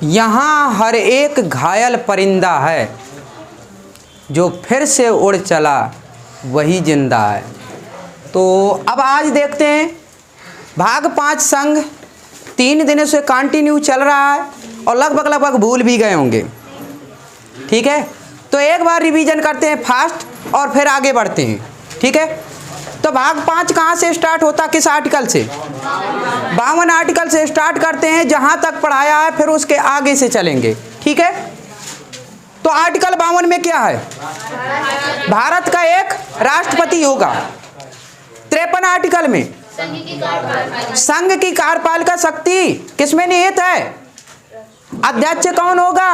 यहाँ हर एक घायल परिंदा है, जो फिर से उड़ चला वही जिंदा है। तो अब आज देखते हैं भाग 5 संघ 3 दिनों से कंटिन्यू चल रहा है और लगभग भूल भी गए होंगे। ठीक है, तो एक बार रिवीजन करते हैं फास्ट और फिर आगे बढ़ते हैं। ठीक है, तो भाग 5 कहाँ से स्टार्ट होता, किस आर्टिकल से? 52 आर्टिकल से स्टार्ट करते हैं, जहाँ तक पढ़ाया है फिर उसके आगे से चलेंगे। ठीक है, तो आर्टिकल 52 में क्या है? भारत का एक राष्ट्रपति होगा। 53 आर्टिकल में संघ की कार्यपालिका शक्ति किसमें निहित है? अध्यक्ष कौन होगा?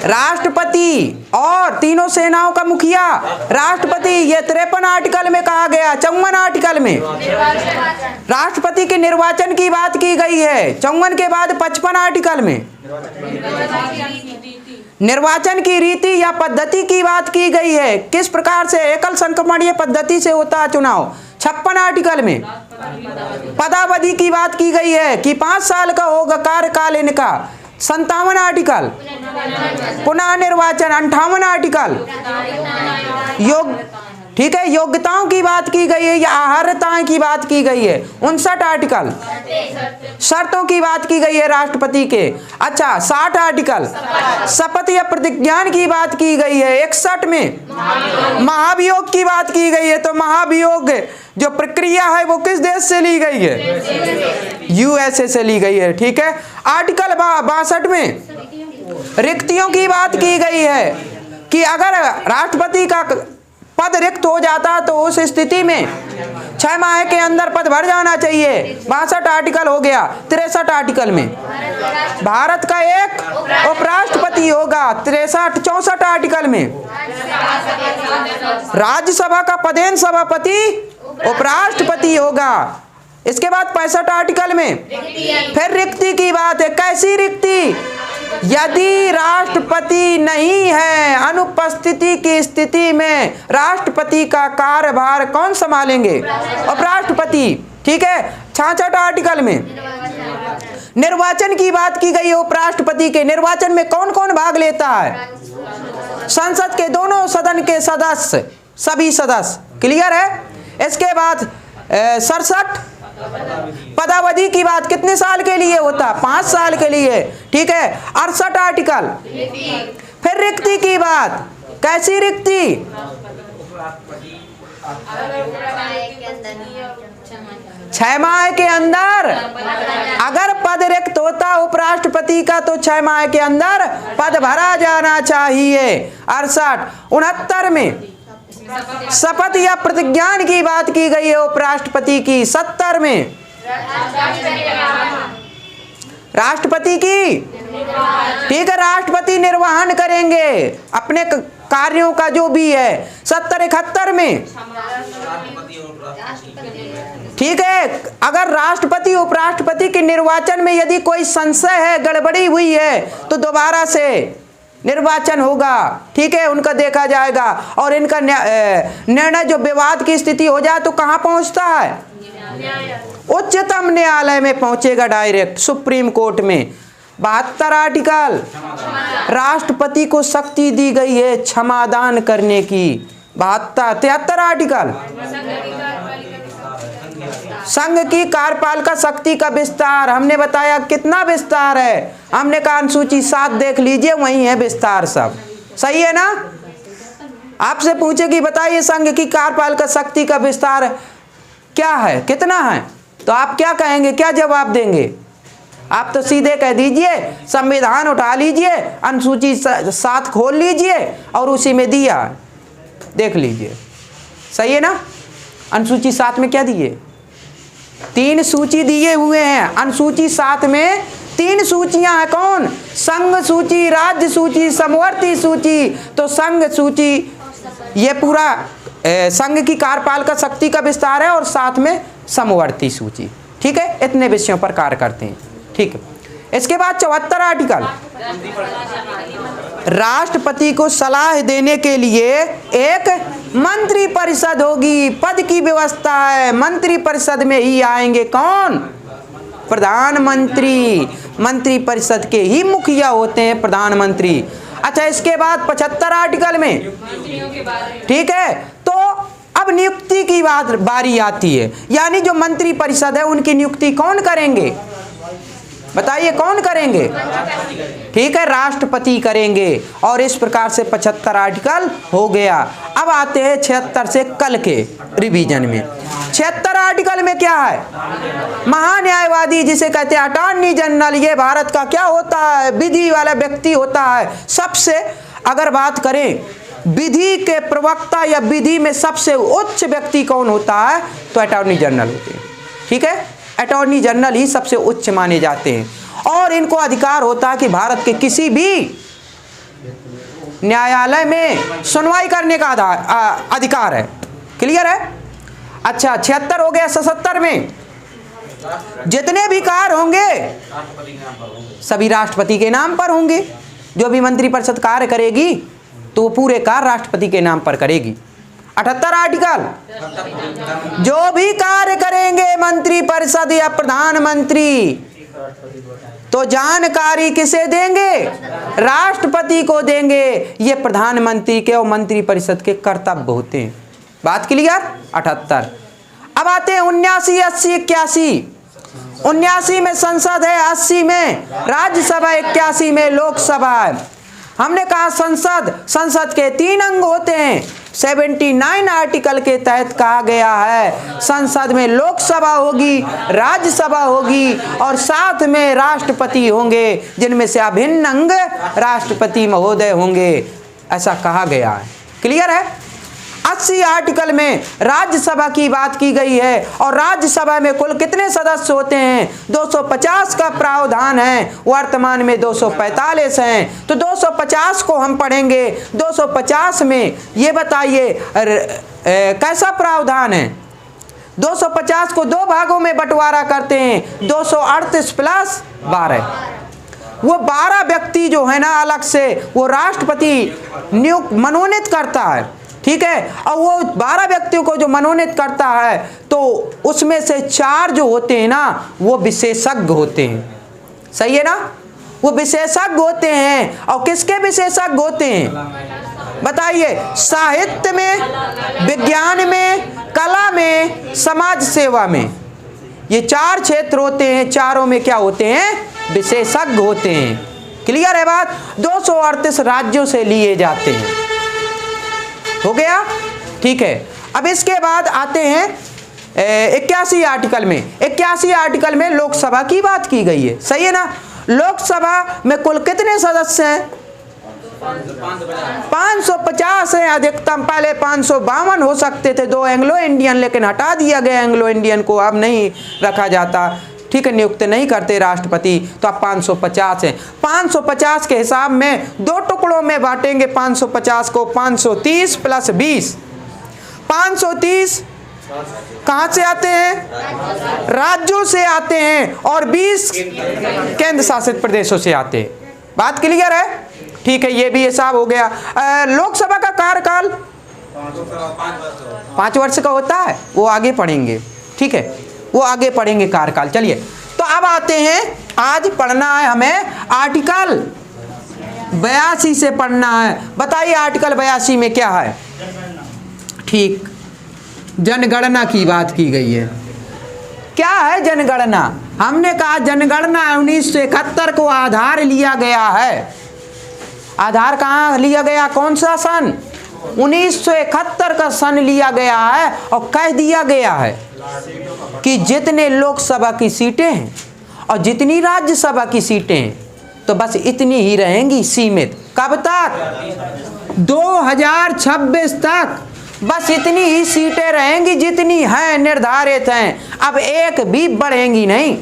राष्ट्रपति। और तीनों सेनाओं का मुखिया राष्ट्रपति। ये 53 आर्टिकल में कहा गया। 54 आर्टिकल में राष्ट्रपति के निर्वाचन की बात की गई है। 54 के बाद 55 आर्टिकल में निर्वाचन की रीति या पद्धति की बात की गई है। किस प्रकार से एकल संक्रमणीय पद्धति से होता है चुनाव। 56 आर्टिकल में पदावधि की बात की गई है कि 5 साल का होगा कार्यकाल इनका। 57 आर्टिकल पुनः निर्वाचन। 58 आर्टिकल ठीक है, योग्यताओं की बात की गई है या आहार्यताएं की बात की गई है। 59 आर्टिकल शर्तों की बात की गई है राष्ट्रपति के। अच्छा, 60 आर्टिकल शपथ या प्रतिज्ञान की बात की गई है। 61 में महाभियोग की बात की गई है। तो महाभियोग जो प्रक्रिया है वो किस देश से ली गई है? यूएसए से ली गई है। ठीक है, आर्टिकल 62 में रिक्तियों की बात की गई है कि अगर राष्ट्रपति का पद रिक्त हो जाता तो उस स्थिति में 6 माह के अंदर पद भर जाना चाहिए। 62 आर्टिकल हो गया। 63 आर्टिकल में भारत का एक उपराष्ट्रपति होगा। 64 आर्टिकल में राज्यसभा का पदेन सभापति उपराष्ट्रपति होगा। इसके बाद 65 आर्टिकल में फिर रिक्ति की बात है। कैसी रिक्ति? यदि राष्ट्रपति नहीं है, अनुपस्थिति की स्थिति में राष्ट्रपति का कार्यभार कौन संभालेंगे? उपराष्ट्रपति। ठीक है, 66 आर्टिकल में निर्वाचन की बात की गई है। उपराष्ट्रपति के निर्वाचन में कौन कौन भाग लेता है? संसद के दोनों सदन के सदस्य, सभी सदस्य। क्लियर है? इसके बाद 67 पदावधि की बात कितने साल के लिए होता? 5 साल के लिए। ठीक है, 68 आर्टिकल फिर रिक्ति की बात। कैसी रिक्ति? 6 माह के अंदर अगर पद रिक्त होता उपराष्ट्रपति का तो 6 माह के अंदर पद भरा जाना चाहिए। 68 69 में शपथ या प्रतिज्ञान की बात की गई है उपराष्ट्रपति की। 70 में राष्ट्रपति की। ठीक है, राष्ट्रपति निर्वहन करेंगे अपने कार्यों का जो भी है। 70 71 में ठीक है, अगर राष्ट्रपति उपराष्ट्रपति के निर्वाचन में यदि कोई संशय है, गड़बड़ी हुई है तो दोबारा से निर्वाचन होगा। ठीक है, उनका देखा जाएगा और इनका निर्णय जो विवाद की स्थिति हो जाए तो कहां पहुंचता है? उच्चतम न्यायालय में पहुंचेगा डायरेक्ट, सुप्रीम कोर्ट में। 72 आर्टिकल राष्ट्रपति को शक्ति दी गई है क्षमादान करने की। 73 आर्टिकल संघ की कार्यपालिका शक्ति का विस्तार। हमने बताया कितना विस्तार है, हमने कहा अनुसूची 7 देख लीजिए, वही है विस्तार सब। सही है ना? आपसे पूछेगी बताइए संघ की कार्यपालिका शक्ति का विस्तार क्या है, कितना है, तो आप क्या कहेंगे, क्या जवाब देंगे? आप तो सीधे कह दीजिए संविधान उठा लीजिए, अनुसूची 7 खोल लीजिए और उसी में दिया, देख लीजिए। सही है ना? अनुसूची 7 में क्या दिए? 3 सूची दिए हुए हैं। अनुसूची 7 में 3 सूचियां हैं। कौन? संघ सूची, राज्य सूची, समवर्ती सूची। तो संघ सूची ये पूरा संघ की कार्यपालिका शक्ति का विस्तार है और साथ में समवर्ती सूची। ठीक है, इतने विषयों पर कार्य करते हैं। ठीक है, इसके बाद 74 आर्टिकल राष्ट्रपति को सलाह देने के लिए एक मंत्री परिषद होगी। पद की व्यवस्था है, मंत्री परिषद में ही आएंगे कौन? प्रधानमंत्री, मंत्री परिषद के ही मुखिया होते हैं प्रधानमंत्री। अच्छा, इसके बाद 75 आर्टिकल में, ठीक है, तो अब नियुक्ति की बारी आती है, यानी जो मंत्री परिषद है उनकी नियुक्ति कौन करेंगे? बताइए कौन करेंगे? ठीक है, राष्ट्रपति करेंगे। और इस प्रकार से 75 आर्टिकल हो गया। अब आते हैं 76 से कल के रिवीजन में। 76 आर्टिकल में क्या है? महान्यायवादी जिसे कहते हैं अटॉर्नी जनरल, ये भारत का क्या होता है? विधि वाला व्यक्ति होता है। सबसे अगर बात करें विधि के प्रवक्ता या विधि में सबसे उच्च व्यक्ति कौन होता है, तो अटॉर्नी जनरल होते हैं। ठीक है, अटॉर्नी जनरल ही सबसे उच्च माने जाते हैं और इनको अधिकार होता है कि भारत के किसी भी न्यायालय में सुनवाई करने का अधिकार है। क्लियर है? अच्छा, 76 हो गया। 77 में जितने भी कार्य होंगे सभी राष्ट्रपति के नाम पर होंगे। जो भी मंत्रिपरिषद कार्य करेगी तो वो पूरे कार्य राष्ट्रपति के नाम पर करेगी। 78 आर्टिकल, जो भी कार्य करेंगे मंत्री परिषद या प्रधानमंत्री तो जानकारी किसे देंगे? राष्ट्रपति को देंगे। ये प्रधानमंत्री के और मंत्री परिषद के कर्तव्य होते हैं। बात क्लियर? 78। अब आते हैं 79, 80, 81। 79 में संसद है, 80 में राज्यसभा, 81 में लोकसभा है। हमने कहा संसद के 3 अंग होते हैं। 79 आर्टिकल के तहत कहा गया है संसद में लोकसभा होगी, राज्यसभा होगी और साथ में राष्ट्रपति होंगे, जिनमें से अभिन्न अंग राष्ट्रपति महोदय होंगे, ऐसा कहा गया है। क्लियर है? 80 आर्टिकल में राज्यसभा की बात की गई है और राज्यसभा में कुल कितने सदस्य होते हैं? 250 का प्रावधान है, वर्तमान में 245 हैं। तो 250 को हम पढ़ेंगे। 250 में ये बताइए कैसा प्रावधान है? 250 को 2 भागों में बंटवारा करते हैं, 238 प्लस 12। वो 12 व्यक्ति जो है ना अलग से वो राष्ट्रपति मनोनीत करता है। ठीक है, और वो 12 व्यक्तियों को जो मनोनीत करता है तो उसमें से 4 जो होते हैं ना वो विशेषज्ञ होते हैं। सही है ना? वो विशेषज्ञ होते हैं। और किसके विशेषज्ञ होते हैं? बताइए। साहित्य में, विज्ञान में, कला में, समाज सेवा में, ये 4 क्षेत्र होते हैं। चारों में क्या होते हैं? विशेषज्ञ होते हैं। क्लियर है बात? 238 राज्यों से लिए जाते हैं। हो गया? ठीक है। अब इसके बाद आते हैं 81 आर्टिकल में। 81 आर्टिकल में लोकसभा की बात की गई है। सही है ना? लोकसभा में कुल कितने सदस्य हैं? 550 हैं अधिकतम। पहले 552 हो सकते थे, 2 एंग्लो इंडियन, लेकिन हटा दिया गया एंग्लो इंडियन को, अब नहीं रखा जाता। ठीक है, नियुक्त नहीं करते राष्ट्रपति, तो अब 550 हैं। 550 के हिसाब में 2 टुकड़ों में बांटेंगे 550 को। 530 प्लस 20। 530 कहाँ से आते हैं? राज्यों से आते हैं और 20 केंद्र शासित प्रदेशों से आते हैं। बात क्लियर है? ठीक है, ये भी हिसाब हो गया। लोकसभा का कार्यकाल 5 वर्ष का होता है, वो आगे पढ़ेंगे। ठीक है, वो आगे पढ़ेंगे कार्यकाल। चलिए, तो अब आते हैं, आज पढ़ना है हमें आर्टिकल 82 से पढ़ना है। बताइए आर्टिकल 82 में क्या है? ठीक, जनगणना की बात की गई है। क्या है जनगणना? हमने कहा जनगणना 1971 को आधार लिया गया है। आधार कहाँ लिया गया? कौन सा सन? 1971 का सन लिया गया है और कह दिया गया है कि जितने लोकसभा की सीटें हैं और जितनी राज्यसभा की सीटें हैं तो बस इतनी ही रहेंगी सीमित। कब तक? 2026 तक बस इतनी ही सीटें रहेंगी जितनी हैं, निर्धारित हैं। अब एक भी बढ़ेंगी नहीं।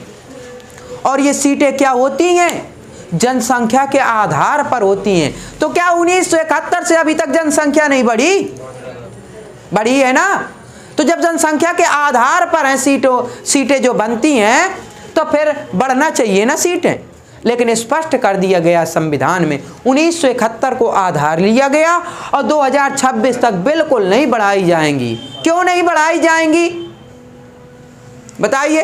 और ये सीटें क्या होती हैं? जनसंख्या के आधार पर होती हैं। तो क्या 1971 से अभी तक जनसंख्या नहीं बढ़ी? बढ़ी है ना? तो जब जनसंख्या के आधार पर हैं सीटें जो बनती हैं तो फिर बढ़ना चाहिए ना सीटें। लेकिन स्पष्ट कर दिया गया संविधान में 1971 को आधार लिया गया और 2026 तक बिल्कुल नहीं बढ़ाई जाएंगी। क्यों नहीं बढ़ाई जाएंगी? बताइए।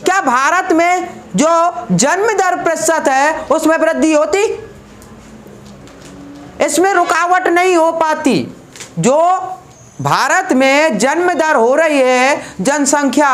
क्या भारत में जो जन्म दर प्रतिशत है उसमें वृद्धि होती? इसमें रुकावट नहीं हो पाती। जो भारत में जन्म दर हो रही है, जनसंख्या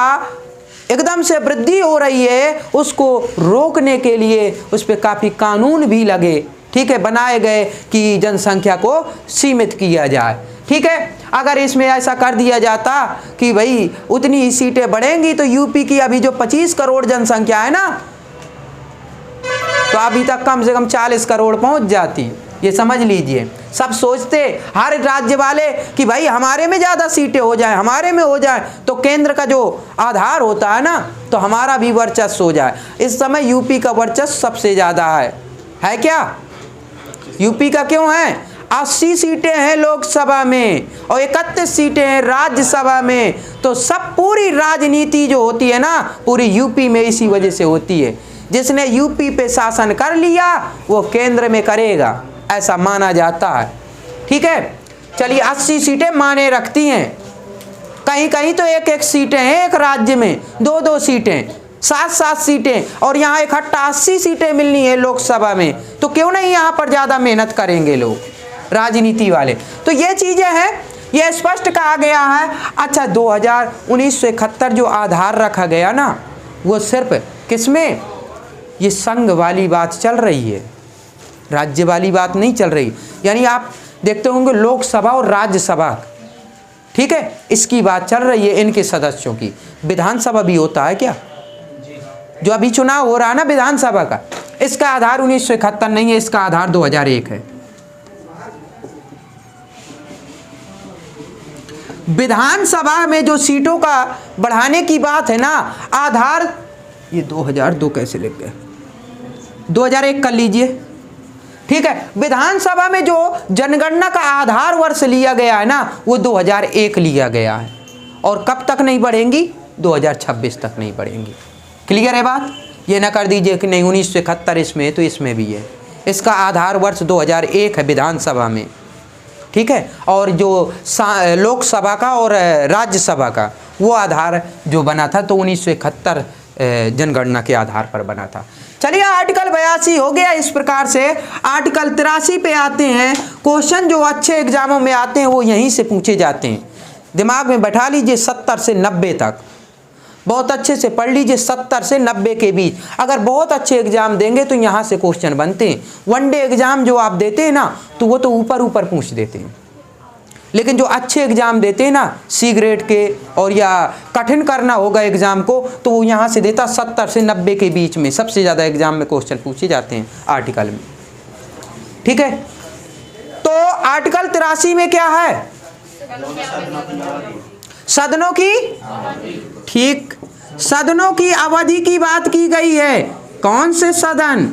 एकदम से वृद्धि हो रही है, उसको रोकने के लिए उस पर काफ़ी कानून भी लगे, ठीक है, बनाए गए कि जनसंख्या को सीमित किया जाए। ठीक है, अगर इसमें ऐसा कर दिया जाता कि भाई उतनी ही सीटें बढ़ेंगी तो यूपी की अभी जो 25 करोड़ जनसंख्या है ना, तो अभी तक कम से कम 40 करोड़ पहुंच जाती। ये समझ लीजिए। सब सोचते हर राज्य वाले कि भाई हमारे में ज़्यादा सीटें हो जाए, हमारे में हो जाए तो केंद्र का जो आधार होता है ना, तो हमारा भी वर्चस्व हो जाए। इस समय यूपी का वर्चस्व सबसे ज़्यादा है क्या? यूपी का क्यों है? 80 सीटें हैं लोकसभा में और 31 सीटें हैं राज्यसभा में। तो सब पूरी राजनीति जो होती है ना, पूरी यूपी में इसी वजह से होती है। जिसने यूपी पे शासन कर लिया वो केंद्र में करेगा, ऐसा माना जाता है। ठीक है, चलिए 80 सीटें माने रखती हैं, कहीं कहीं तो एक एक सीटें हैं एक राज्य में, 2-2 सीटें, 7-7 सीटें, और यहाँ इकट्ठा 80 सीटें मिलनी है लोकसभा में। तो क्यों नहीं यहाँ पर ज़्यादा मेहनत करेंगे लोग, राजनीति वाले। तो ये चीज़ें हैं, ये स्पष्ट कहा गया है। अच्छा, 1971 जो आधार रखा गया ना, वो सिर्फ किसमें? ये संघ वाली बात चल रही है, राज्य वाली बात नहीं चल रही। यानी आप देखते होंगे लोकसभा और राज्यसभा, ठीक है, इसकी बात चल रही है, इनके सदस्यों की। विधानसभा भी होता है क्या? जो अभी चुनाव हो रहा है ना विधानसभा का, इसका आधार 1971 नहीं है, इसका आधार 2001 है। विधानसभा में जो सीटों का बढ़ाने की बात है ना, आधार ये 2002 कैसे लिख गए, 2001 कर लीजिए। ठीक है, विधानसभा में जो जनगणना का आधार वर्ष लिया गया है ना, वो 2001 लिया गया है। और कब तक नहीं बढ़ेंगी? 2026 तक नहीं बढ़ेंगी। क्लियर है बात? ये ना कर दीजिए कि नहीं 1971 इसमें, तो इसमें भी है। इसका आधार वर्ष 2001 है विधानसभा में। ठीक है, और जो लोकसभा का और राज्यसभा का वो आधार जो बना था तो 1971 जनगणना के आधार पर बना था। चलिए, आर्टिकल 82 हो गया। इस प्रकार से आर्टिकल 83 पे आते हैं। क्वेश्चन जो अच्छे एग्जामों में आते हैं वो यहीं से पूछे जाते हैं। दिमाग में बैठा लीजिए 70 से 90 तक, बहुत अच्छे से पढ़ लीजिए। 70 से 90 के बीच अगर बहुत अच्छे एग्जाम देंगे तो यहाँ से क्वेश्चन बनते हैं। वनडे एग्जाम जो आप देते हैं ना, तो वो तो ऊपर ऊपर पूछ देते हैं, लेकिन जो अच्छे एग्जाम देते हैं ना, सी ग्रेड के, और या कठिन करना होगा एग्जाम को, तो वो यहाँ से देता 70 से 90 के बीच में सबसे ज़्यादा एग्जाम में क्वेश्चन पूछे जाते हैं आर्टिकल में। ठीक है, तो आर्टिकल 83 में क्या है? सदनों की, ठीक, सदनों की अवधि की बात की गई है। कौन से सदन?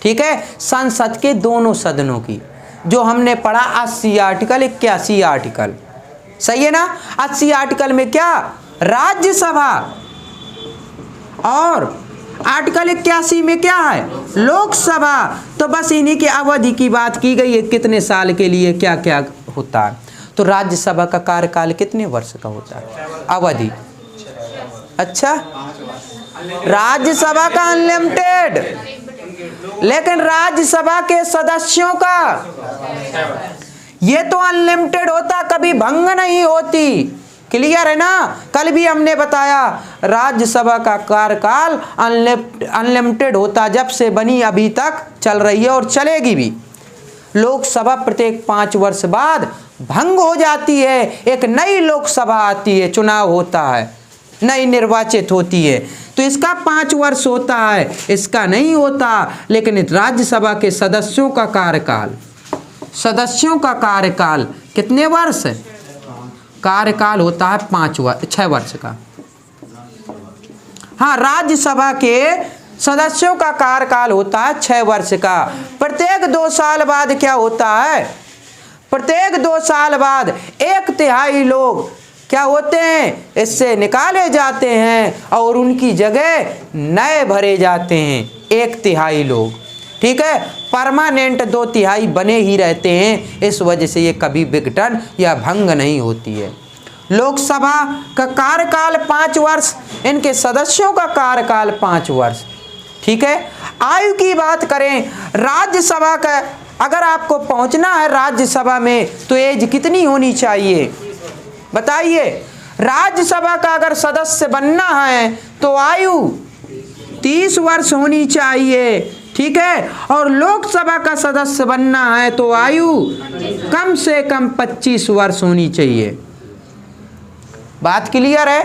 ठीक है, संसद के दोनों सदनों की, जो हमने पढ़ा 80 आर्टिकल 81 आर्टिकल, सही है ना। 80 आर्टिकल में क्या? राज्यसभा, और आर्टिकल 81 में क्या है? लोकसभा। तो बस इन्हीं की अवधि की बात की गई है, कितने साल के लिए क्या क्या होता है। तो राज्यसभा का कार्यकाल कितने वर्ष का होता है? अवधि। अच्छा, राज्यसभा का अनलिमिटेड, लेकिन राज्यसभा के सदस्यों का ये तो अनलिमिटेड होता, कभी भंग नहीं होती। क्लियर है ना? कल भी हमने बताया राज्यसभा का कार्यकाल अनलिमिटेड होता, जब से बनी अभी तक चल रही है और चलेगी भी। लोकसभा प्रत्येक 5 वर्ष बाद भंग हो जाती है, एक नई लोकसभा आती है, चुनाव होता है, नई निर्वाचित होती है। तो इसका 5 वर्ष होता है, इसका नहीं होता। लेकिन राज्यसभा के सदस्यों का कार्यकाल, सदस्यों का कार्यकाल कितने वर्ष? कार्यकाल होता है 6 वर्ष का। हाँ, राज्यसभा के सदस्यों का कार्यकाल होता है 6 वर्ष का। प्रत्येक 2 साल बाद क्या होता है? प्रत्येक 2 साल बाद 1/3 लोग क्या होते हैं? इससे निकाले जाते हैं और उनकी जगह नए भरे जाते हैं 1/3 लोग। ठीक है, परमानेंट 2/3 बने ही रहते हैं। इस वजह से ये कभी विघटन या भंग नहीं होती है। लोकसभा का कार्यकाल 5 वर्ष, इनके सदस्यों का कार्यकाल 5 वर्ष। ठीक है। आयु की बात करें, राज्यसभा का अगर आपको पहुंचना है राज्यसभा में तो एज कितनी होनी चाहिए बताइए। राज्यसभा का अगर सदस्य बनना है तो आयु 30 वर्ष होनी चाहिए। ठीक है। और लोकसभा का सदस्य बनना है तो आयु कम से कम 25 वर्ष होनी चाहिए। बात क्लियर है।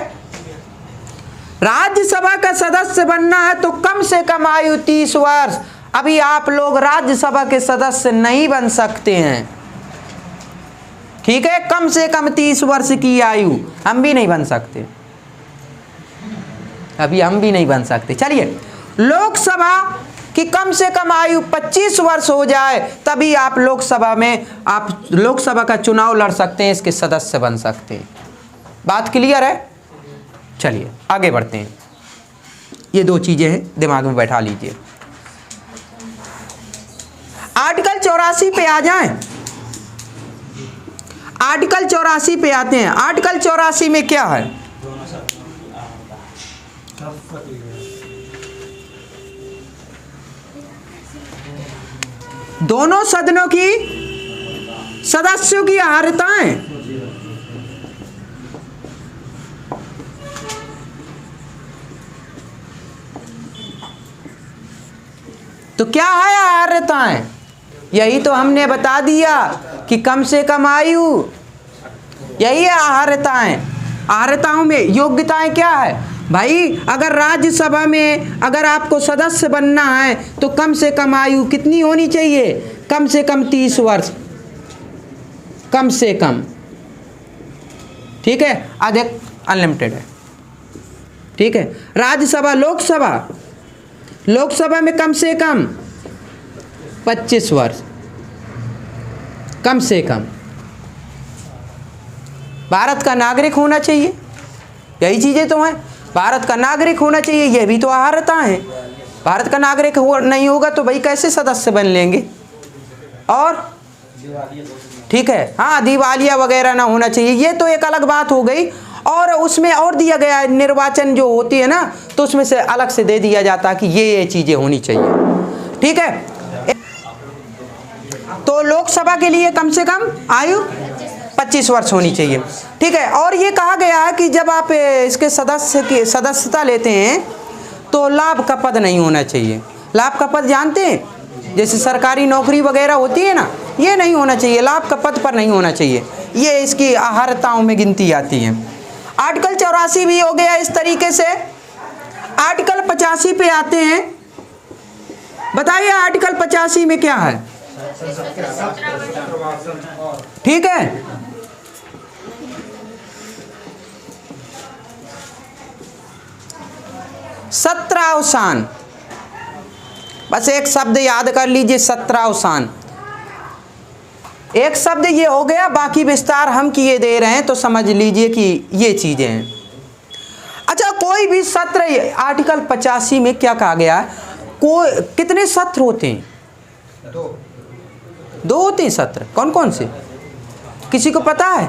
राज्यसभा का सदस्य बनना है तो कम से कम आयु 30 वर्ष। अभी आप लोग राज्यसभा के सदस्य नहीं बन सकते हैं। ठीक है। कम से कम 30 वर्ष की आयु, हम भी नहीं बन सकते, अभी हम भी नहीं बन सकते। चलिए, लोकसभा की कम से कम आयु 25 वर्ष हो जाए तभी आप लोकसभा में आप लोकसभा का चुनाव लड़ सकते हैं, इसके सदस्य बन सकते हैं। बात क्लियर है। चलिए आगे बढ़ते हैं। ये 2 चीजें हैं, दिमाग में बैठा लीजिए। आर्टिकल 84 पे आ जाएं। आर्टिकल 84 पे आते हैं। आर्टिकल 84 में क्या है? दोनों सदनों की सदस्यों की अर्हताएं। तो क्या है अर्हताएं? यही तो हमने बता दिया कि कम से कम आयु, यही है अर्हताएं। अर्हताओं में योग्यताएं क्या है भाई? अगर राज्यसभा में अगर आपको सदस्य बनना है तो कम से कम आयु कितनी होनी चाहिए? कम से कम 30 वर्ष, कम से कम। ठीक है। अधिक अनलिमिटेड है। ठीक है। राज्यसभा, लोकसभा में कम से कम 25 वर्ष, कम से कम। भारत का नागरिक होना चाहिए, यही चीजें तो हैं। भारत का नागरिक होना चाहिए, यह भी तो अर्हता है। भारत का नागरिक नहीं होगा तो भाई कैसे सदस्य बन लेंगे? और ठीक है, हाँ, दिवालिया वगैरह ना होना चाहिए, ये तो एक अलग बात हो गई। और उसमें और दिया गया है, निर्वाचन जो होती है ना तो उसमें से अलग से दे दिया जाता है कि ये चीजें होनी चाहिए। ठीक है। तो लोकसभा के लिए कम से कम आयु 25 वर्ष होनी चाहिए। ठीक है। और ये कहा गया है कि जब आप इसके सदस्यता लेते हैं तो लाभ का पद नहीं होना चाहिए। लाभ का पद जानते हैं? जैसे सरकारी नौकरी वगैरह होती है ना, ये नहीं होना चाहिए, लाभ का पद पर नहीं होना चाहिए। ये इसकी अर्हताओं में गिनती आती है। आर्टिकल 84 भी हो गया इस तरीके से। आर्टिकल 85 पे आते हैं। बताइए आर्टिकल 85 में क्या है? ठीक है। सत्रावसान, बस एक शब्द याद कर लीजिए, सत्रावसान। एक शब्द ये हो गया, बाकी विस्तार हम किए दे रहे हैं तो समझ लीजिए कि ये चीजें हैं। अच्छा, कोई भी सत्र, आर्टिकल 85 में क्या कहा गया है? कितने सत्र होते हैं? 2 होते हैं सत्र। कौन कौन से? किसी को पता है?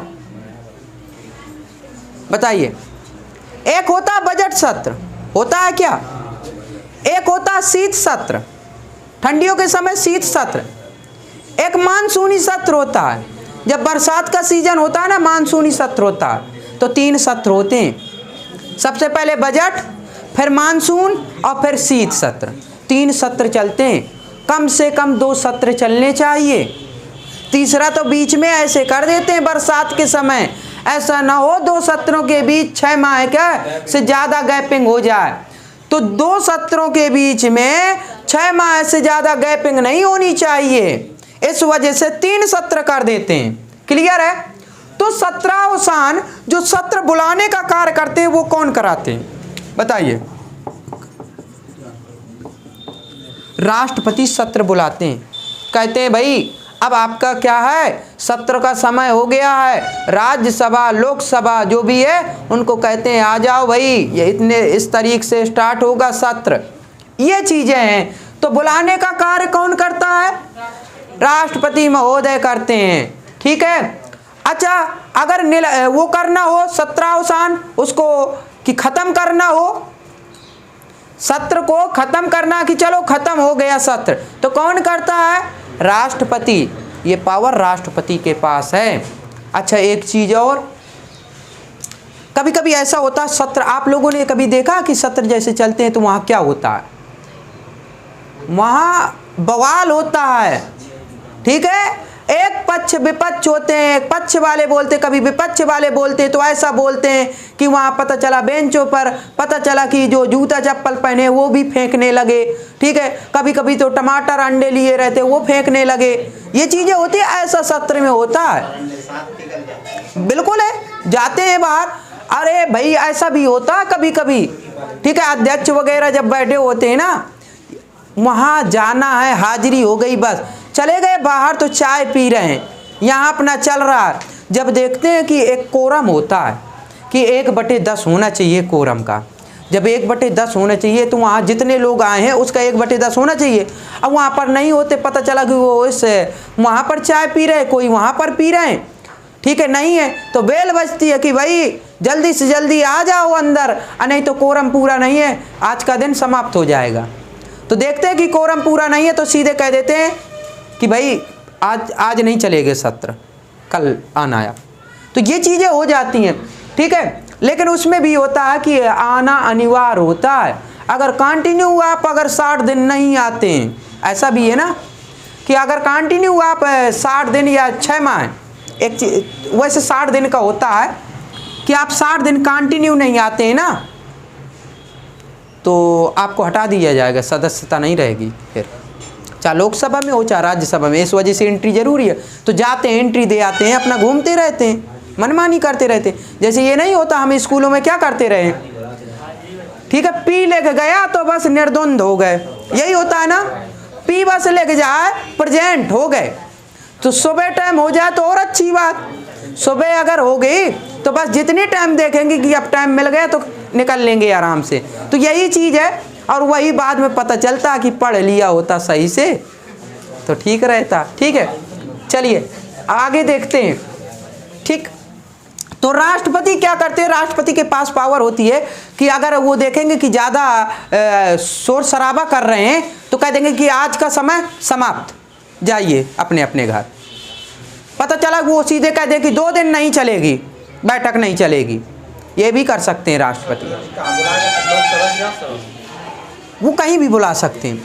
बताइए। एक होता बजट सत्र, होता है क्या? एक होता शीत सत्र, ठंडियों के समय शीत सत्र। एक मानसूनी सत्र होता है, जब बरसात का सीजन होता है ना, मानसूनी सत्र होता है। तो 3 सत्र होते हैं। सबसे पहले बजट, फिर मानसून और फिर शीत सत्र। 3 सत्र चलते हैं। कम से कम 2 सत्र चलने चाहिए। तीसरा तो बीच में ऐसे कर देते हैं बरसात के समय, ऐसा ना हो 2 सत्रों के बीच 6 माह क्या से ज़्यादा गैपिंग हो जाए। तो 2 सत्रों के बीच में 6 माह से ज़्यादा गैपिंग नहीं होनी चाहिए, इस वजह से 3 सत्र कर देते हैं। क्लियर है? तो सत्रावसान जो सत्र बुलाने का कार्य करते हैं वो कौन कराते हैं? बताइए। राष्ट्रपति सत्र बुलाते हैं। कहते हैं भाई अब आपका क्या है, सत्र का समय हो गया है। राज्यसभा, लोकसभा जो भी है उनको कहते हैं आ जाओ भाई, ये इतने इस तारीख से स्टार्ट होगा सत्र। ये चीजें हैं। तो बुलाने का कार्य कौन करता है? राष्ट्रपति महोदय करते हैं। ठीक है। अच्छा, अगर वो करना हो सत्रावसान, उसको कि खत्म करना हो, सत्र को खत्म करना कि चलो खत्म हो गया सत्र, तो कौन करता है? राष्ट्रपति। ये पावर राष्ट्रपति के पास है। अच्छा, एक चीज और, कभी कभी ऐसा होता है सत्र, आप लोगों ने कभी देखा कि सत्र जैसे चलते हैं तो वहां क्या होता है? वहां बवाल होता है, ठीक है। एक पक्ष विपक्ष होते हैं, एक पक्ष वाले बोलते, कभी विपक्ष वाले बोलते, तो ऐसा बोलते हैं कि वहां पता चला बेंचों पर पता चला कि जो जूता चप्पल पहने वो भी फेंकने लगे, ठीक है। कभी कभी तो टमाटर अंडे लिए रहते वो फेंकने लगे। ये चीजें होती है, ऐसा सत्र में होता है, बिल्कुल है, जाते हैं बाहर। अरे भाई ऐसा भी होता है कभी कभी, ठीक है। अध्यक्ष वगैरह जब बैठे होते हैं ना, वहां जाना है, हाजिरी हो गई, बस चले गए बाहर, तो चाय पी रहे हैं, यहाँ अपना चल रहा है। जब देखते हैं कि एक कोरम होता है कि 1/10 होना चाहिए कोरम का, जब 1/10 होना चाहिए तो वहाँ जितने लोग आए हैं उसका 1/10 होना चाहिए। अब वहाँ पर नहीं होते, पता चला कि वो इस वहाँ पर चाय पी रहे, कोई वहाँ पर पी रहे हैं, ठीक है। नहीं है तो बेल बजती है कि भाई जल्दी से जल्दी आ जाओ अंदर, नहीं तो कोरम पूरा नहीं है, आज का दिन समाप्त हो जाएगा। तो देखते हैं कि कोरम पूरा नहीं है तो सीधे कह देते हैं कि भाई आज नहीं चलेगा सत्र, कल आना आया। तो ये चीज़ें हो जाती हैं, ठीक है। लेकिन उसमें भी होता है कि आना अनिवार्य होता है। अगर कंटिन्यू आप अगर 60 दिन नहीं आते हैं, ऐसा भी है ना कि अगर कंटिन्यू आप 60 दिन या 6 माह, एक वैसे 60 दिन का होता है कि आप 60 दिन कंटिन्यू नहीं आते हैं ना, तो आपको हटा दिया जाएगा, सदस्यता नहीं रहेगी फिर, चाहे लोकसभा में हो चाहे राज्यसभा में। इस वजह से एंट्री जरूरी है। तो जाते हैं, एंट्री दे आते हैं, अपना घूमते रहते हैं, मनमानी करते रहते हैं। जैसे ये नहीं होता, हम स्कूलों में क्या करते रहे, ठीक है, पी लेके गया तो बस निर्द्वंद हो गए, यही होता है ना, पी बस लेके जाए प्रेजेंट हो गए। तो सुबह टाइम हो जाए तो और अच्छी बात, सुबह अगर हो गई तो बस जितनी टाइम देखेंगे कि अब टाइम मिल गया तो निकल लेंगे आराम से। तो यही चीज़ है, और वही बाद में पता चलता कि पढ़ लिया होता सही से तो ठीक रहता, ठीक है। चलिए आगे देखते हैं, ठीक। तो राष्ट्रपति क्या करते हैं? राष्ट्रपति के पास पावर होती है कि अगर वो देखेंगे कि ज़्यादा शोर शराबा कर रहे हैं तो कह देंगे कि आज का समय समाप्त, जाइए अपने अपने घर। पता चला वो सीधे कह दे कि 2 दिन नहीं चलेगी, बैठक नहीं चलेगी, ये भी कर सकते हैं राष्ट्रपति। वो कहीं भी बुला सकते हैं।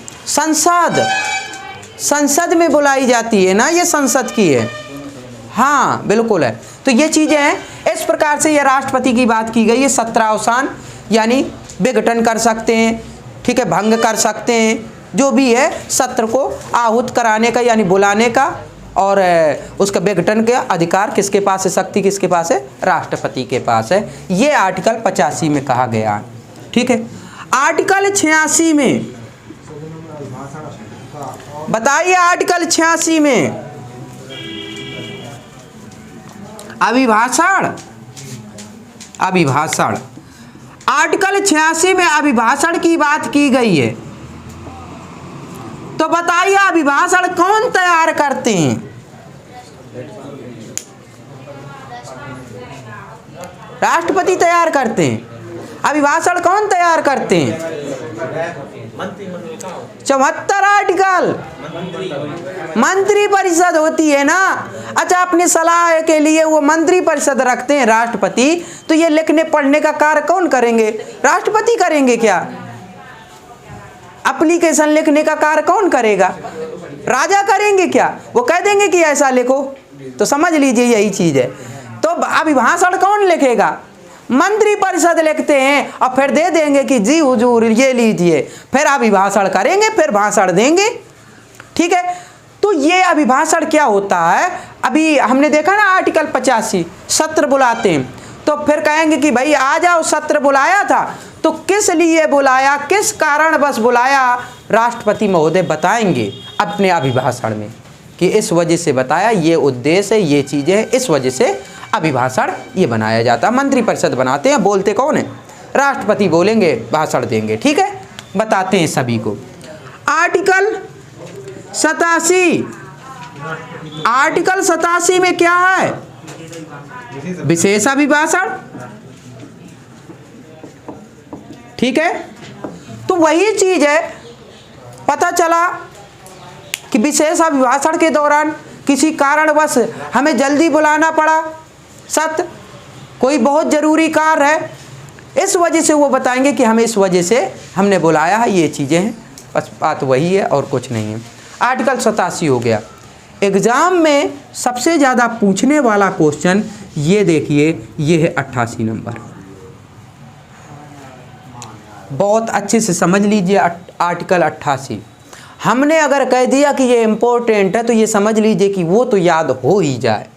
संसद में बुलाई जाती है ना, ये संसद की है, हाँ बिल्कुल है। तो ये चीज़ें हैं, इस प्रकार से ये राष्ट्रपति की बात की गई है। सत्रावसान यानी विघटन कर सकते हैं, ठीक है, भंग कर सकते हैं, जो भी है सत्र को आहूत कराने का यानी बुलाने का, और उसका विघटन का अधिकार किसके पास है, शक्ति किसके पास है? राष्ट्रपति के पास है। ये आर्टिकल 85 में कहा गया है, ठीक है। आर्टिकल 86 में बताइए, आर्टिकल 86 में अभिभाषण आर्टिकल 86 में अभिभाषण की बात की गई है। तो बताइए अभिभाषण कौन तैयार करते हैं? राष्ट्रपति तैयार करते हैं। अभिभाषण कौन तैयार करते हैं? 74 आर्टिकल मंत्री परिषद होती है ना। अच्छा, अपनी सलाह के लिए वो मंत्री परिषद रखते हैं राष्ट्रपति, तो ये लिखने पढ़ने का कार्य कौन करेंगे? राष्ट्रपति करेंगे क्या? एप्लीकेशन लिखने का कार्य कौन करेगा? राजा करेंगे क्या? वो कह देंगे कि ऐसा लिखो, तो समझ लीजिए यही चीज है। तो अभिभाषण कौन लिखेगा? मंत्री परिषद लिखते हैं और फिर दे देंगे कि जी हुजूर ये लीजिए, फिर अभिभाषण करेंगे, फिर भाषण देंगे, ठीक है। तो ये अभिभाषण क्या होता है? अभी हमने देखा ना आर्टिकल 85, सत्र बुलाते हैं, तो फिर कहेंगे कि भाई आ जाओ, सत्र बुलाया था, तो किस लिए बुलाया, किस कारण बस बुलाया, राष्ट्रपति महोदय बताएंगे अपने अभिभाषण में कि इस वजह से बताया, ये उद्देश्य है, ये चीज़ें हैं, इस वजह से अभिभाषण ये बनाया जाता है। मंत्री परिषद बनाते हैं, बोलते कौन है? राष्ट्रपति बोलेंगे, भाषण देंगे, ठीक है। बताते हैं सभी को। आर्टिकल 87, आर्टिकल 87 में क्या है? विशेष अभिभाषण, ठीक है। तो वही चीज है, पता चला कि विशेष अभिभाषण के दौरान किसी कारणवश हमें जल्दी बुलाना पड़ा, सत्य कोई बहुत जरूरी कार्य है, इस वजह से वो बताएंगे कि हमें इस वजह से हमने बुलाया है, ये चीज़ें हैं, बस बात वही है और कुछ नहीं है। आर्टिकल 87 हो गया। एग्ज़ाम में सबसे ज़्यादा पूछने वाला क्वेश्चन ये देखिए, ये है 88 नंबर। बहुत अच्छे से समझ लीजिए आर्टिकल 88। हमने अगर कह दिया कि ये इम्पोर्टेंट है तो ये समझ लीजिए कि वो तो याद हो ही जाए,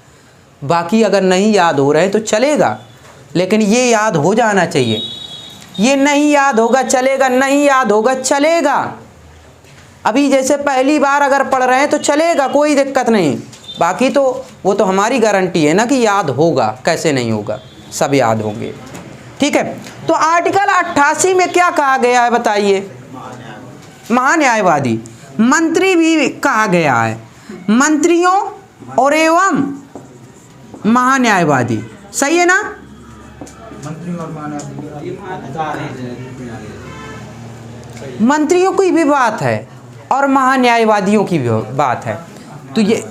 बाकी अगर नहीं याद हो रहे तो चलेगा, लेकिन ये याद हो जाना चाहिए। ये नहीं याद होगा चलेगा, नहीं याद होगा चलेगा। अभी जैसे पहली बार अगर पढ़ रहे हैं तो चलेगा, कोई दिक्कत नहीं, बाकी तो वो तो हमारी गारंटी है ना कि याद होगा, कैसे नहीं होगा, सब याद होंगे, ठीक है। तो आर्टिकल 88 में क्या कहा गया है बताइए? महान्यायवादी मंत्री भी कहा गया है, मंत्रियों और एवं महान्यायवादी, सही है ना? मंत्रियों की भी बात है और महान्यायवादियों की भी बात है, तो ये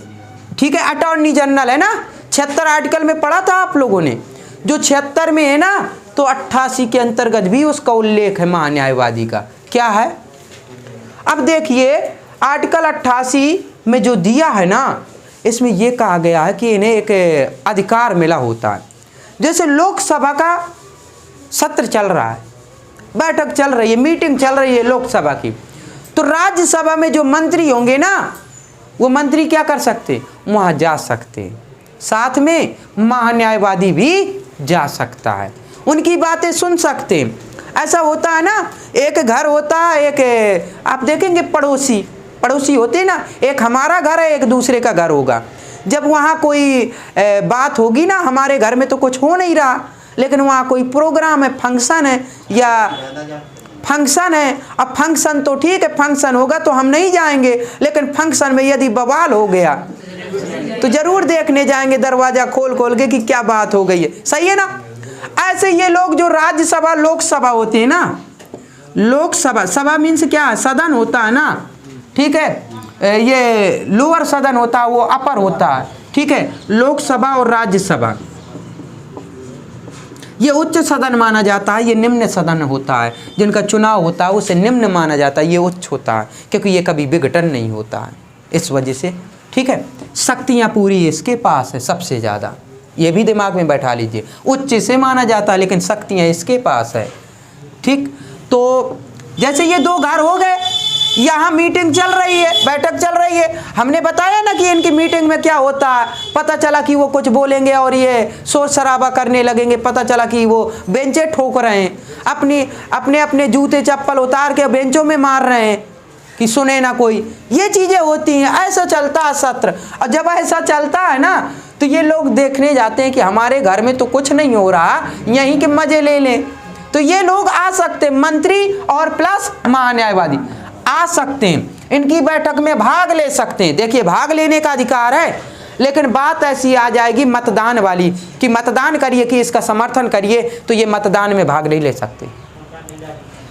ठीक है। अटॉर्नी जनरल है ना, 76 आर्टिकल में पढ़ा था आप लोगों ने, जो 76 में है ना, तो 88 के अंतर्गत भी उसका उल्लेख है महान्यायवादी का। क्या है? अब देखिए आर्टिकल 88 में जो दिया है ना, इसमें यह कहा गया है कि इन्हें एक अधिकार मिला होता है। जैसे लोकसभा का सत्र चल रहा है, बैठक चल रही है, मीटिंग चल रही है लोकसभा की, तो राज्यसभा में जो मंत्री होंगे ना, वो मंत्री क्या कर सकते? वहाँ जा सकते, साथ में महान्यायवादी भी जा सकता है, उनकी बातें सुन सकते। ऐसा होता है ना, एक घर होता है, एक आप देखेंगे पड़ोसी होते हैं ना, एक हमारा घर है, एक दूसरे का घर होगा। जब वहाँ कोई बात होगी ना, हमारे घर में तो कुछ हो नहीं रहा, लेकिन वहाँ कोई प्रोग्राम है, फंक्शन है या फंक्शन है, अब फंक्शन तो ठीक है, फंक्शन होगा तो हम नहीं जाएंगे, लेकिन फंक्शन में यदि बवाल हो गया तो जरूर देखने जाएंगे दरवाजा खोल खोल के कि क्या बात हो गई है, सही है ना? ऐसे ये लोग जो राज्यसभा लोकसभा होते हैं ना, लोकसभा सभा मीन्स क्या है? सदन होता है ना, ठीक है। ये लोअर सदन होता है, वो अपर होता है, ठीक है। लोकसभा और राज्यसभा ये उच्च सदन माना जाता है, ये निम्न सदन होता है, जिनका चुनाव होता है उसे निम्न माना जाता है, ये उच्च होता है, क्योंकि ये कभी विघटन नहीं होता है, इस वजह से, ठीक है। शक्तियाँ पूरी इसके पास है सबसे ज़्यादा, ये भी दिमाग में बैठा लीजिए। उच्च से माना जाता है लेकिन शक्तियाँ इसके पास है, ठीक। तो जैसे ये दो घर हो गए, यहाँ मीटिंग चल रही है, बैठक चल रही है, हमने बताया ना कि इनकी मीटिंग में क्या होता है। पता चला कि वो कुछ बोलेंगे और ये शोर शराबा करने लगेंगे, पता चला कि वो बेंचें ठोक रहे हैं, अपने अपने जूते चप्पल उतार के बेंचों में मार रहे हैं कि सुने ना कोई, ये चीज़ें होती हैं। ऐसा चलता है सत्र, और जब ऐसा चलता है ना तो ये लोग देखने जाते हैं कि हमारे घर में तो कुछ नहीं हो रहा, यहीं के मजे ले लें, तो ये लोग आ सकते, मंत्री और प्लस महान्यायवादी आ सकते हैं, इनकी बैठक में भाग ले सकते हैं। देखिए भाग लेने का अधिकार है, लेकिन बात ऐसी आ जाएगी मतदान वाली कि मतदान करिए, कि इसका समर्थन करिए, तो ये मतदान में भाग नहीं ले सकते।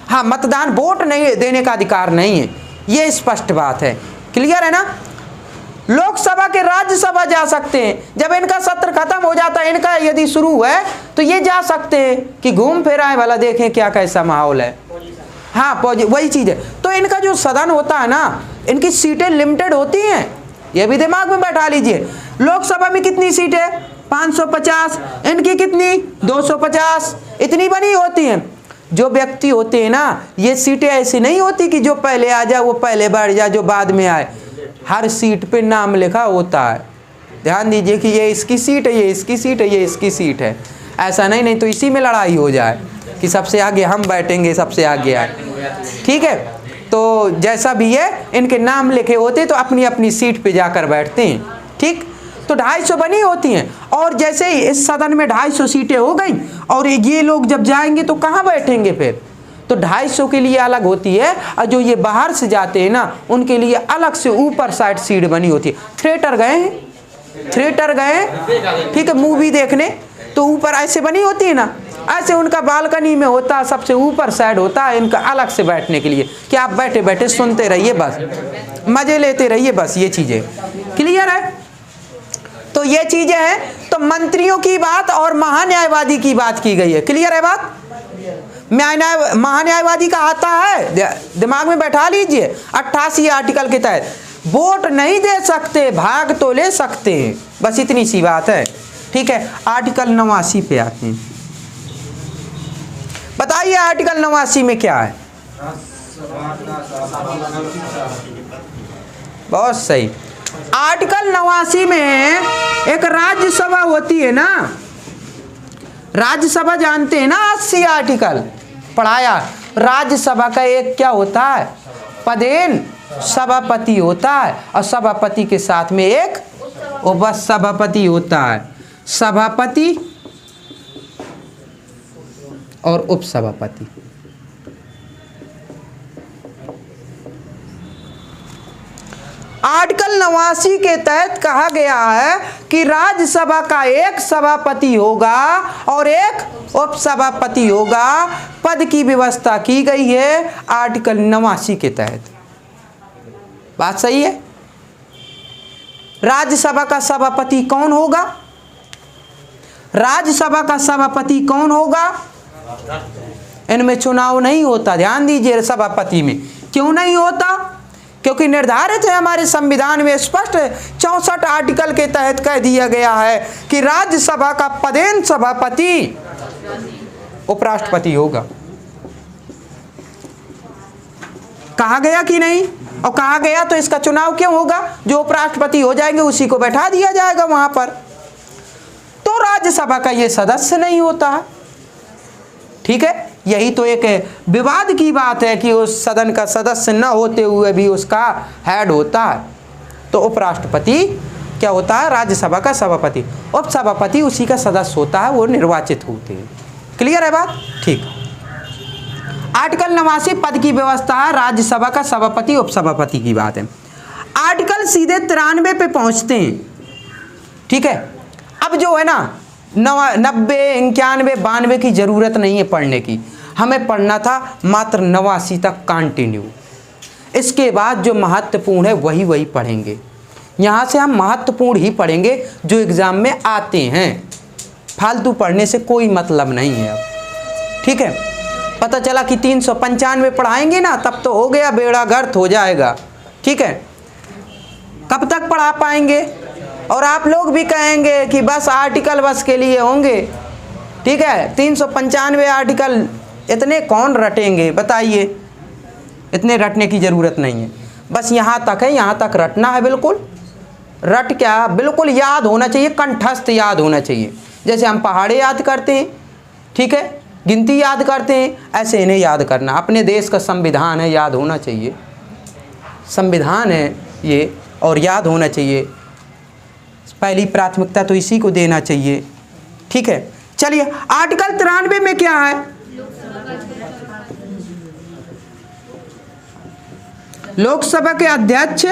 हाँ, मतदान वोट नहीं देने का अधिकार नहीं है, ये स्पष्ट बात है, क्लियर है ना? लोकसभा के राज्यसभा जा सकते हैं, जब इनका सत्र खत्म हो जाता है, इनका यदि शुरू है तो ये जा सकते हैं कि घूम फिर आए, भला देखें क्या कैसा माहौल है। हाँ, वही चीज़ है। तो इनका जो सदन होता है ना, इनकी सीटें लिमिटेड होती हैं, ये भी दिमाग में बैठा लीजिए। लोकसभा में कितनी सीटें? 550, इनकी कितनी? 250, इतनी बनी होती हैं। जो व्यक्ति होते हैं ना, ये सीटें ऐसी नहीं होती कि जो पहले आ जाए वो पहले बैठ जाए, जो बाद में आए। हर सीट पे नाम लिखा होता है, ध्यान दीजिए कि ये इसकी सीट है, ये इसकी सीट है, ये इसकी सीट है। ऐसा नहीं तो इसी में लड़ाई हो जाए कि सबसे आगे हम बैठेंगे, सबसे आगे आए, ठीक है। तो जैसा भी है, इनके नाम लिखे होते तो अपनी अपनी सीट पे जाकर बैठते हैं, ठीक। तो 250 बनी होती हैं, और जैसे ही इस सदन में 250 सीटें हो गई, और ये लोग जब जाएंगे तो कहाँ बैठेंगे फिर? तो 250 के लिए अलग होती है, और जो ये बाहर से जाते हैं ना, उनके लिए अलग से ऊपर साइड सीट बनी होती है। थिएटर गए हैं, ठीक है, मूवी देखने, तो ऊपर ऐसे बनी होती है ना, ऐसे उनका बालकनी में होता है, सबसे ऊपर साइड होता है इनका अलग से बैठने के लिए कि आप बैठे बैठे सुनते रहिए, बस मजे लेते रहिए, बस ये चीजें क्लियर है। तो ये चीजें हैं। तो मंत्रियों की बात और महान्यायवादी की बात की गई है, क्लियर है बात। महान्यायवादी का आता है, दिमाग में बैठा लीजिए, 88 आर्टिकल के तहत वोट नहीं दे सकते, भाग तो ले सकते हैं, बस इतनी सी बात है, ठीक है। आर्टिकल 89 पे आते हैं, बताइए आर्टिकल 89 में क्या है। बहुत सही। आर्टिकल 89 में एक राज्यसभा होती है ना, राज्यसभा जानते हैं ना, 80 आर्टिकल पढ़ाया। राज्यसभा का एक क्या होता है, पदेन सभापति होता है, और सभापति के साथ में एक उपसभापति होता है, सभापति और उपसभापति। आर्टिकल 89 के तहत कहा गया है कि राज्यसभा का एक सभापति होगा और एक उपसभापति होगा, पद की व्यवस्था की गई है आर्टिकल 89 के तहत। बात सही है। राज्यसभा का सभापति कौन होगा, राज्यसभा का सभापति कौन होगा, इनमें चुनाव नहीं होता, ध्यान दीजिए। सभापति में क्यों नहीं होता, क्योंकि निर्धारित है हमारे संविधान में स्पष्ट 64 आर्टिकल के तहत कह दिया गया है कि राज्यसभा का पदेन सभापति उपराष्ट्रपति होगा। कहा गया कि नहीं, और कहा गया तो इसका चुनाव क्यों होगा, जो उपराष्ट्रपति हो जाएंगे उसी को बैठा दिया जाएगा वहां पर। तो राज्यसभा का ये सदस्य नहीं होता है, ठीक है। यही तो एक विवाद की बात है कि उस सदन का सदस्य न होते हुए भी उसका हेड होता है। तो उपराष्ट्रपति क्या होता है, राज्यसभा का सभापति, उपसभापति उसी का सदस्य होता है, वो निर्वाचित होते हैं। क्लियर है बात, ठीक। आर्टिकल 89 पद की व्यवस्था है, राज्यसभा का सभापति उपसभापति की बात है। आर्टिकल सीधे 93 पे पहुंचते हैं, ठीक है। अब जो है ना 90, 91, 92 की जरूरत नहीं है पढ़ने की, हमें पढ़ना था मात्र 89 तक कंटिन्यू। इसके बाद जो महत्वपूर्ण है वही पढ़ेंगे। यहाँ से हम महत्वपूर्ण ही पढ़ेंगे जो एग्जाम में आते हैं, फालतू पढ़ने से कोई मतलब नहीं है अब, ठीक है। पता चला कि 395 पढ़ाएंगे ना, तब तो हो गया, बेड़ा गर्क हो जाएगा, ठीक है। कब तक पढ़ा पाएंगे, और आप लोग भी कहेंगे कि बस आर्टिकल बस के लिए होंगे, ठीक है। 395 आर्टिकल इतने कौन रटेंगे, बताइए। इतने रटने की ज़रूरत नहीं है, बस यहाँ तक है, यहाँ तक रटना है। बिल्कुल रट क्या, बिल्कुल याद होना चाहिए, कंठस्थ याद होना चाहिए। जैसे हम पहाड़े याद करते हैं, ठीक है, गिनती याद करते हैं, ऐसे इन्हें याद करना। अपने देश का संविधान है, याद होना चाहिए, संविधान है ये, और याद होना चाहिए। पहली प्राथमिकता तो इसी को देना चाहिए, ठीक है। चलिए आर्टिकल 93 में क्या है, लोकसभा के अध्यक्ष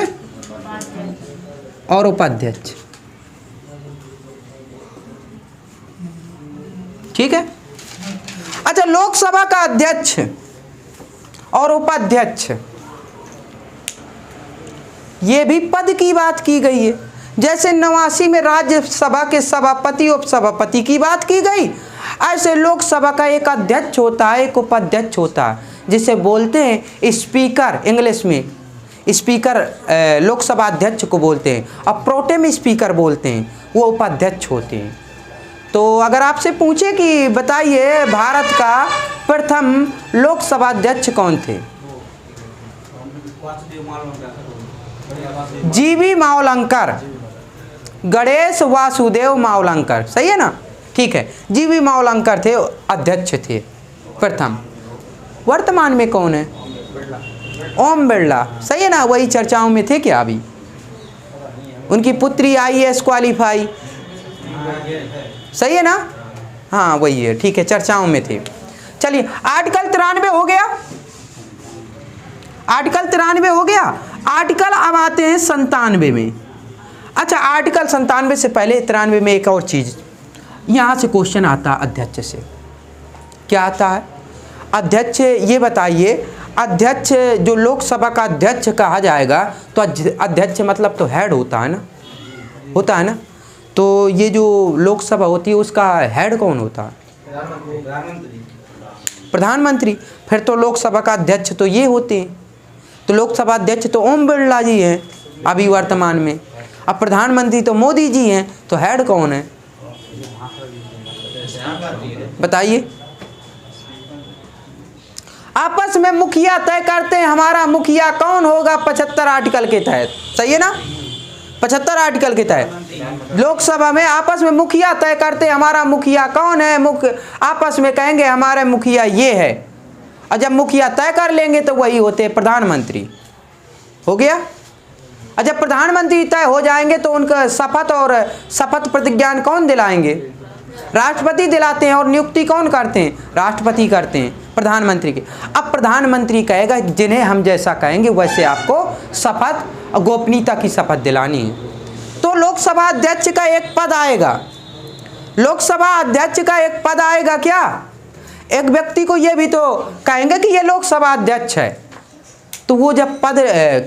और उपाध्यक्ष, ठीक है। अच्छा, लोकसभा का अध्यक्ष और उपाध्यक्ष, ये भी पद की बात की गई है। जैसे 89 में राज्यसभा के सभापति उपसभापति की बात की गई, ऐसे लोकसभा का एक अध्यक्ष होता है, एक उपाध्यक्ष होता है, जिसे बोलते हैं स्पीकर। इंग्लिश में स्पीकर लोकसभा अध्यक्ष को बोलते हैं, और प्रोटेम स्पीकर बोलते हैं, वो उपाध्यक्ष होते हैं। तो अगर आपसे पूछे कि बताइए भारत का प्रथम लोकसभा अध्यक्ष कौन थे, जीवी मावलंकर, गणेश वासुदेव मावलंकर, सही है ना, ठीक है। जीवी मावलंकर थे, अध्यक्ष थे प्रथम। वर्तमान में कौन है, ओम बिरला, सही है ना, वही चर्चाओं में थे क्या अभी। उनकी पुत्री IAS क्वालिफाई, सही है ना, हाँ वही है, ठीक है, चर्चाओं में थे। चलिए आर्टिकल 93 हो गया, आर्टिकल 93 हो गया। आर्टिकल अब आते हैं 97 में। अच्छा, आर्टिकल 97 से पहले 93 में एक और चीज़, यहाँ से क्वेश्चन आता है अध्यक्ष से। क्या आता है? अध्यक्ष, ये बताइए, अध्यक्ष जो लोकसभा का अध्यक्ष कहा जाएगा, तो अध्यक्ष मतलब तो हेड होता है ना, होता है ना। तो ये जो लोकसभा होती है उसका हेड कौन होता है? प्रधानमंत्री। फिर तो लोकसभा का अध्यक्ष तो ये होते हैं, तो लोकसभा अध्यक्ष तो ओम बिरला जी हैं अभी वर्तमान में। अब प्रधानमंत्री तो मोदी जी हैं, तो हेड कौन है बताइए? आपस में मुखिया तय करते हैं हमारा मुखिया कौन होगा 75 आर्टिकल के तहत, सही है ना? 75 आर्टिकल के तहत लोकसभा में आपस में मुखिया तय करते हैं हमारा मुखिया कौन है। आपस में कहेंगे हमारा मुखिया ये है, और जब मुखिया तय कर लेंगे तो वही होते हैं प्रधानमंत्री। हो गया? और जब प्रधानमंत्री तय हो जाएंगे तो उनका शपथ और शपथ प्रतिज्ञान कौन दिलाएंगे? राष्ट्रपति दिलाते हैं। और नियुक्ति कौन करते हैं? राष्ट्रपति करते हैं प्रधानमंत्री के। अब प्रधानमंत्री कहेगा जिन्हें हम जैसा कहेंगे वैसे आपको शपथ और गोपनीयता की शपथ दिलानी है। तो लोकसभा अध्यक्ष का एक पद आएगा, लोकसभा अध्यक्ष का एक पद आएगा। क्या एक व्यक्ति को ये भी तो कहेंगे कि ये लोकसभा अध्यक्ष है, तो वो जब पद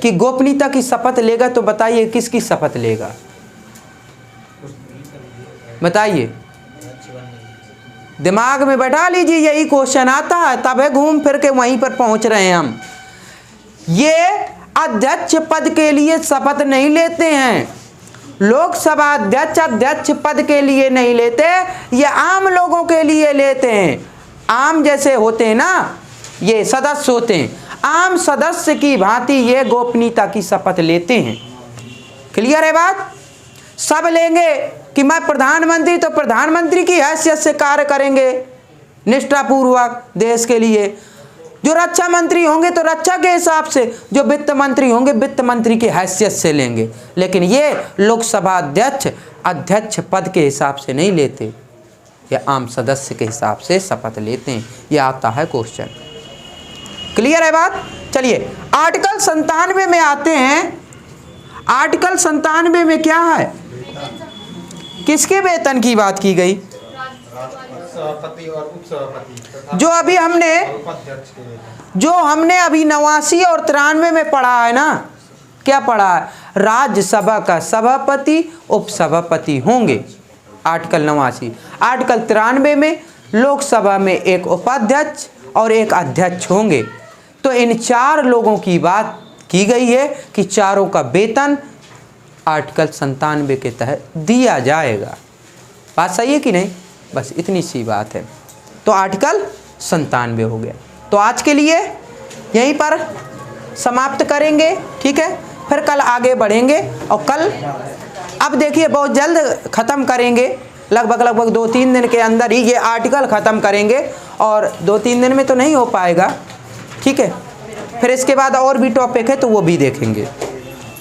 की गोपनीयता की शपथ लेगा तो बताइए किसकी शपथ लेगा? बताइए, दिमाग में बैठा लीजिए, यही क्वेश्चन आता है, तब है घूम फिर के वहीं पर पहुंच रहे हैं हम। ये अध्यक्ष पद के लिए शपथ नहीं लेते हैं, लोकसभा अध्यक्ष अध्यक्ष पद के लिए नहीं लेते, ये आम लोगों के लिए लेते हैं। आम जैसे होते हैं ना, ये सदस्य होते हैं, आम सदस्य की भांति ये गोपनीयता की शपथ लेते हैं। क्लियर है बात? सब लेंगे कि मैं प्रधानमंत्री, तो प्रधानमंत्री की हैसियत से कार्य करेंगे निष्ठापूर्वक देश के लिए। जो रक्षा मंत्री होंगे तो रक्षा के हिसाब से, जो वित्त मंत्री होंगे वित्त मंत्री की हैसियत से लेंगे। लेकिन ये लोकसभा अध्यक्ष अध्यक्ष पद के हिसाब से नहीं लेते, ये आम सदस्य के हिसाब से शपथ लेते हैं। ये आता है क्वेश्चन। क्लियर है बात? चलिए आर्टिकल 97 में आते हैं। आर्टिकल 97 में क्या है? किसके वेतन की बात की गई? सभापति और उपसभापति। जो हमने अभी 89 और 93 में पढ़ा है ना, क्या पढ़ा है? राज्यसभा का सभापति उपसभापति होंगे, आर्टिकल 89। आर्टिकल 93 में लोकसभा में एक उपाध्यक्ष और एक अध्यक्ष होंगे। तो इन चार लोगों की बात की गई है कि चारों का वेतन आर्टिकल 97 के तहत दिया जाएगा। बात सही है कि नहीं? बस इतनी सी बात है। तो आर्टिकल 97 हो गया। तो आज के लिए यहीं पर समाप्त करेंगे, ठीक है? फिर कल आगे बढ़ेंगे। और कल अब देखिए बहुत जल्द ख़त्म करेंगे, लगभग 2-3 दिन के अंदर ही ये आर्टिकल ख़त्म करेंगे। और 2-3 दिन में तो नहीं हो पाएगा, ठीक है? फिर इसके बाद और भी टॉपिक है तो वो भी देखेंगे।